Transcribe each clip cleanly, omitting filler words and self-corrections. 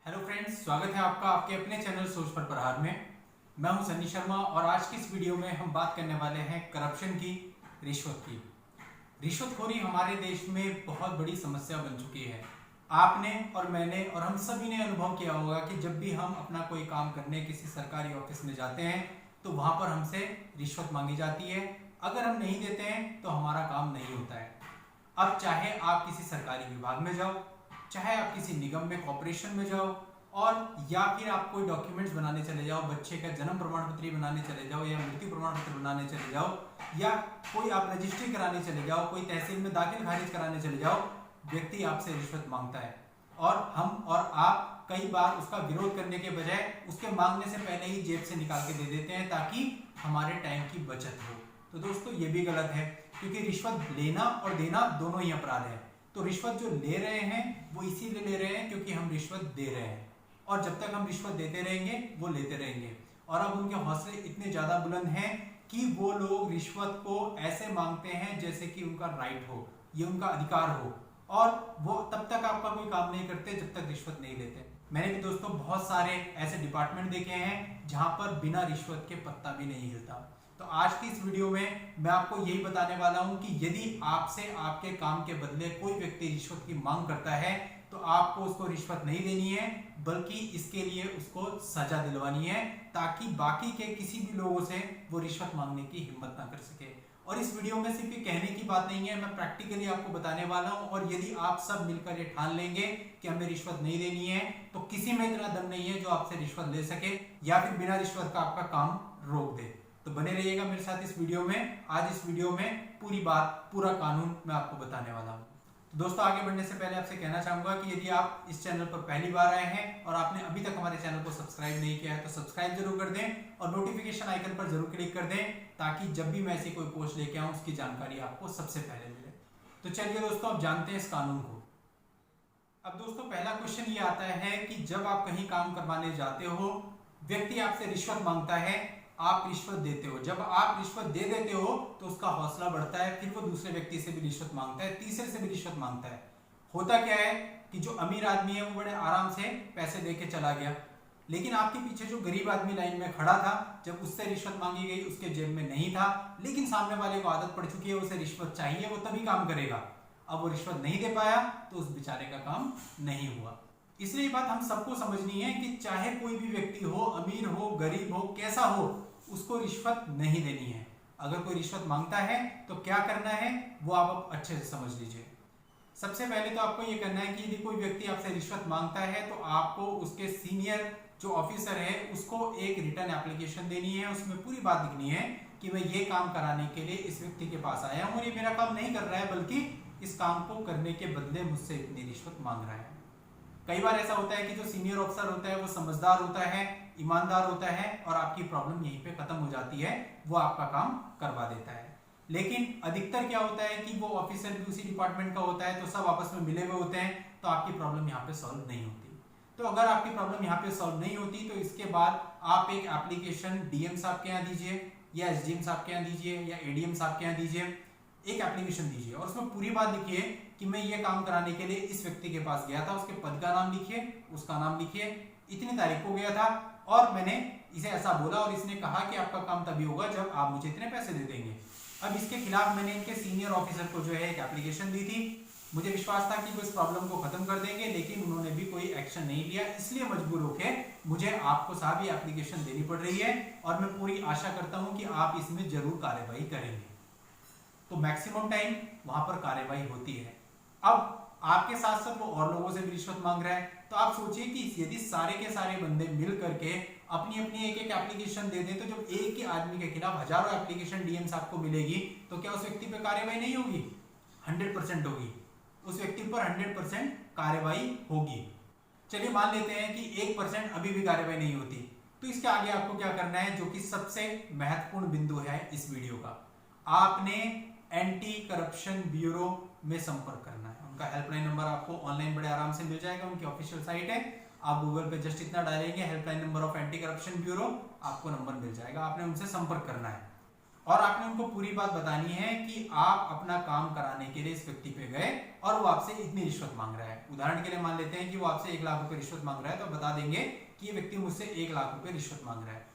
Hello friends, स्वागत है आपका आपके अपने चैनल सोच पर प्रहार में। मैं हूं सन्नी शर्मा और आज की इस वीडियो में हम बात करने वाले हैं करप्शन की, रिश्वत की। रिश्वतखोरी हमारे देश में बहुत बड़ी समस्या बन चुकी है। आपने और मैंने और हम सभी ने अनुभव किया होगा कि जब भी हम अपना कोई काम करने किसी सरकारी ऑफिस में जाते हैं तो वहां पर हमसे रिश्वत मांगी जाती है। अगर हम नहीं देते हैं तो हमारा काम नहीं होता है। अब चाहे आप किसी सरकारी विभाग में जाओ, चाहे आप किसी निगम में कॉर्पोरेशन में जाओ, और या फिर आप कोई डॉक्यूमेंट्स बनाने चले जाओ, बच्चे का जन्म प्रमाण पत्र बनाने चले जाओ या मृत्यु प्रमाण पत्र बनाने चले जाओ, या कोई आप रजिस्ट्री कराने चले जाओ, कोई तहसील में दाखिल खारिज कराने चले जाओ, व्यक्ति आपसे रिश्वत मांगता है। और हम और आप कई बार उसका विरोध करने के बजाय उसके मांगने से पहले ही जेब से निकाल के दे देते हैं ताकि हमारे टाइम की बचत हो। तो दोस्तों, ये भी गलत है क्योंकि रिश्वत लेना और देना दोनों ही अपराध है। तो रिश्वत जो ले रहे हैं वो इसीलिए ले रहे हैं क्योंकि हम रिश्वत दे रहे हैं, और जब तक हम रिश्वत देते रहेंगे वो लेते रहेंगे। और अब उनके हौसले इतने ज्यादा बुलंद हैं कि वो लोग रिश्वत को ऐसे मांगते हैं जैसे कि उनका राइट हो, ये उनका अधिकार हो, और वो तब तक आपका कोई काम नहीं करते जब तक रिश्वत नहीं लेते। मैंने भी दोस्तों बहुत सारे ऐसे डिपार्टमेंट देखे हैं जहां पर बिना रिश्वत के पत्ता भी नहीं हिलता। तो आज की इस वीडियो में मैं आपको यही बताने वाला हूं कि यदि आपसे आपके काम के बदले कोई व्यक्ति रिश्वत की मांग करता है तो आपको उसको रिश्वत नहीं देनी है, बल्कि इसके लिए उसको सजा दिलवानी है ताकि बाकी के किसी भी लोगों से वो रिश्वत मांगने की हिम्मत ना कर सके। और इस वीडियो में सिर्फ ये कहने की बात नहीं है, मैं प्रैक्टिकली आपको बताने वाला हूं। और यदि आप सब मिलकर ये ठान लेंगे कि हमें रिश्वत नहीं देनी है तो किसी में इतना दम नहीं है जो आपसे रिश्वत ले सके या फिर बिना रिश्वत का आपका काम रोक दे। तो बने रहिएगा मेरे साथ इस वीडियो में। आज इस वीडियो में पूरी बात, पूरा कानून मैं आपको बताने वाला हूं। तो दोस्तों, आगे बढ़ने से पहले आपसे कहना चाहूंगा कि यदि आप इस चैनल पर पहली बार आए हैं और आपने अभी तक हमारे चैनल को सब्सक्राइब नहीं किया है तो सब्सक्राइब जरूर कर दें और नोटिफिकेशन आइकन पर जरूर क्लिक कर दें ताकि जब भी मैं ऐसी कोई पोस्ट लेके आऊं उसकी जानकारी आपको सबसे पहले मिले। तो चलिए दोस्तों, अब जानते हैं इस कानून को। अब दोस्तों, पहला क्वेश्चन ये आता है कि जब आप कहीं काम करवाने जाते हो, व्यक्ति आपसे रिश्वत मांगता है, आप रिश्वत देते हो। जब आप रिश्वत दे देते हो तो उसका हौसला बढ़ता है, फिर वो दूसरे व्यक्ति से भी रिश्वत मांगता है, तीसरे से भी रिश्वत मांगता है। होता क्या है कि जो अमीर आदमी है वो बड़े आराम से पैसे देके चला गया, लेकिन आपके पीछे जो गरीब आदमी लाइन में खड़ा था, जब उससे रिश्वत मांगी गई उसके जेब में नहीं था, लेकिन सामने वाले को आदत पड़ चुकी है, उसे रिश्वत चाहिए, वो तभी काम करेगा। अब वो रिश्वत नहीं दे पाया तो उस बेचारे का काम नहीं हुआ। इसलिए बात हम सबको समझनी है कि चाहे कोई भी व्यक्ति हो, अमीर हो, गरीब हो, कैसा हो, उसको रिश्वत नहीं देनी है। अगर कोई रिश्वत मांगता है तो क्या करना है वो आप अच्छे से समझ लीजिए। सबसे पहले तो आपको ये करना है कि यदि कोई व्यक्ति आपसे रिश्वत मांगता है तो आपको उसके सीनियर जो ऑफिसर है उसको एक रिटर्न एप्लीकेशन देनी है। उसमें पूरी बात लिखनी है कि मैं ये काम कराने के लिए इस व्यक्ति के पास आया हूं और ये मेरा काम नहीं कर रहा है, बल्कि इस काम को करने के बदले मुझसे इतनी रिश्वत मांग रहा है। कई बार ऐसा होता है कि जो सीनियर ऑफिसर होता है वो समझदार होता है, ईमानदार होता है और आपकी प्रॉब्लम यहीं पे खत्म हो जाती है, वो आपका काम करवा देता है। लेकिन अधिकतर क्या होता है कि वो ऑफिसर भी उसी डिपार्टमेंट का होता है, तो सब आपस में मिले हुए होते हैं, तो आपकी प्रॉब्लम यहाँ पे सॉल्व नहीं होती। तो अगर आपकी प्रॉब्लम यहाँ पे सॉल्व नहीं होती तो इसके बाद आप एक एप्लीकेशन डीएम साहब के यहाँ दीजिए या एसडीएम साहब के यहाँ दीजिए या एडीएम साहब के यहाँ दीजिए, एक एप्लीकेशन दीजिए और उसमें पूरी बात लिखिए कि मैं ये काम कराने के लिए इस व्यक्ति के पास गया था, उसके पद का नाम लिखिए, उसका नाम लिखिए, इतनी तारीख को गया था और मैंने इसे ऐसा बोला और इसने कहा कि आपका काम तभी होगा जब आप मुझे इतने पैसे दे देंगे। अब इसके खिलाफ मैंने इनके सीनियर ऑफिसर को जो है एक एप्लीकेशन दी थी। मुझे विश्वास था कि वो इस प्रॉब्लम को खत्म कर देंगे, लेकिन उन्होंने भी कोई एक्शन नहीं लिया। इसलिए मजबूर होकर मुझे आपको साहब ये एप्लीकेशन देनी पड़ रही है और मैं पूरी आशा करता हूं कि आप इसमें जरूर कार्यवाही करेंगे। तो मैक्सिमम टाइम वहां पर कार्यवाही होती है। अब आपके साथ साथ वो और लोगों से भी रिश्वत मांग रहा है, तो आप सोचिए कि यदि सारे के सारे बंदे मिल करके अपनी अपनी एक एक एप्लीकेशन दे दें तो जब एक ही आदमी के खिलाफ हजारों एप्लीकेशन डीएम साहब को मिलेगी तो क्या उस व्यक्ति पर कार्यवाही नहीं होगी? 100% होगी, उस व्यक्ति पर 100% कार्यवाही होगी। चलिए मान लेते हैं कि 1% अभी भी कार्यवाही नहीं होती, तो इसके आगे आपको क्या करना है, जो कि सबसे महत्वपूर्ण बिंदु है इस वीडियो का, आपने एंटी करप्शन ब्यूरो में संपर्क करना है। उनका हेल्पलाइन नंबर आपको ऑनलाइन बड़े आराम से मिल जाएगा, उनकी ऑफिशियल साइट है। आप गूगल पे जस्ट इतना डालेंगे helpline number of anti corruption bureau, आपको नंबर मिल जाएगा, आपने उनसे संपर्क करना है। और आपने उनको पूरी बात बतानी है कि आप अपना काम कराने के लिए इस व्यक्ति पे गए और वो आपसे इतनी रिश्वत मांग रहा है। उदाहरण के लिए मान लेते हैं कि वो आपसे 1 लाख रुपए रिश्वत मांग रहा है, तो बता देंगे कि ये व्यक्ति मुझसे 1 लाख रुपए रिश्वत मांग रहा है।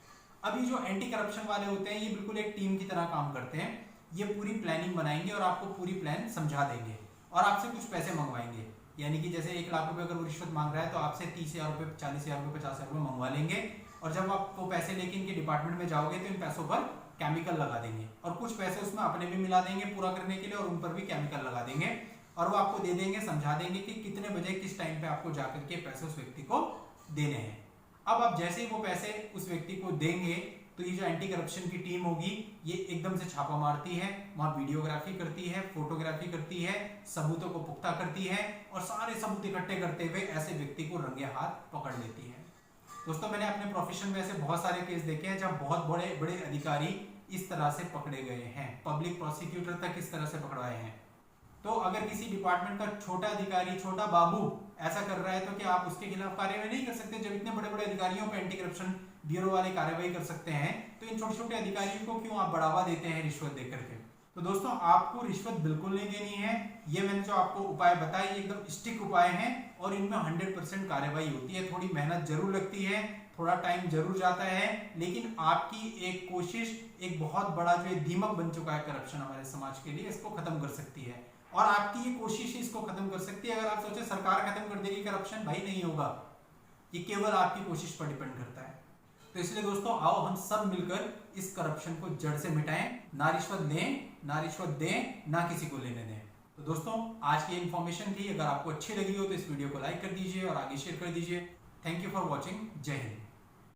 अब ये जो एंटी करप्शन वाले होते हैं, ये बिल्कुल एक टीम की तरह काम करते हैं। ये पूरी प्लानिंग बनाएंगे और आपको पूरी प्लान समझा देंगे और आपसे कुछ पैसे मंगवाएंगे। यानी कि जैसे 1 लाख रुपए अगर वो रिश्वत मांग रहा है तो आपसे 30,000 रुपए, 40,000 रुपए, 50,000 रुपए मंगवा लेंगे और जब आप वो पैसे लेके इनके डिपार्टमेंट में जाओगे तो इन पैसों पर केमिकल लगा देंगे और कुछ पैसे उसमें अपने भी मिला देंगे पूरा करने के लिए और उन पर भी केमिकल लगा देंगे और वो आपको दे देंगे, समझा देंगे कि कितने बजे किस टाइम पे आपको जाकर के पैसे उस व्यक्ति को देने हैं। अब आप जैसे ही वो पैसे उस व्यक्ति को देंगे तो ये जो एंटी करप्शन की टीम होगी ये एकदम से छापा मारती है, वहां वीडियोग्राफी करती है, फोटोग्राफी करती है, सबूतों को पुख्ता करती है और सारे सबूत इकट्ठे करते हुए ऐसे व्यक्ति को रंगे हाथ पकड़ लेती है। दोस्तों, मैंने अपने प्रोफेशन में ऐसे बहुत सारे केस देखे हैं जब बहुत बड़े बड़े अधिकारी इस तरह से पकड़े गए हैं, पब्लिक प्रोसिक्यूटर तक इस तरह से पकड़वाए हैं। तो अगर किसी डिपार्टमेंट का छोटा अधिकारी, छोटा बाबू ऐसा कर रहा है तो क्या आप उसके खिलाफ कार्रवाई नहीं कर सकते? जब इतने बड़े बड़े अधिकारियों पर एंटी करप्शन ब्यूरो वाले कार्रवाई कर सकते हैं तो इन छोटे छोटे अधिकारियों को क्यों आप बढ़ावा देते हैं रिश्वत देकर के? तो दोस्तों, आपको रिश्वत बिल्कुल नहीं देनी है। ये मैंने जो आपको उपाय बताए ये एकदम स्टिक उपाय हैं और इनमें 100% कार्रवाई होती है। थोड़ी मेहनत जरूर लगती है, थोड़ा टाइम जरूर जाता है, लेकिन आपकी एक कोशिश एक बहुत बड़ा जो दीमक बन चुका है करप्शन हमारे समाज के लिए, इसको खत्म कर सकती है। और आपकी ये कोशिश इसको खत्म कर सकती है। अगर आप सोचे सरकार खत्म कर देगी करप्शन, भाई नहीं होगा। ये केवल आपकी कोशिश पर डिपेंड करता है। तो इसलिए दोस्तों, आओ हम सब मिलकर इस करप्शन को जड़ से मिटाएं। ना रिश्वत लें, ना रिश्वत दें, ना किसी को लेने दें। तो दोस्तों, आज की इन्फॉर्मेशन थी। अगर आपको अच्छी लगी हो तो इस वीडियो को लाइक कर दीजिए और आगे शेयर कर दीजिए। Thank you for watching. जय हिंद।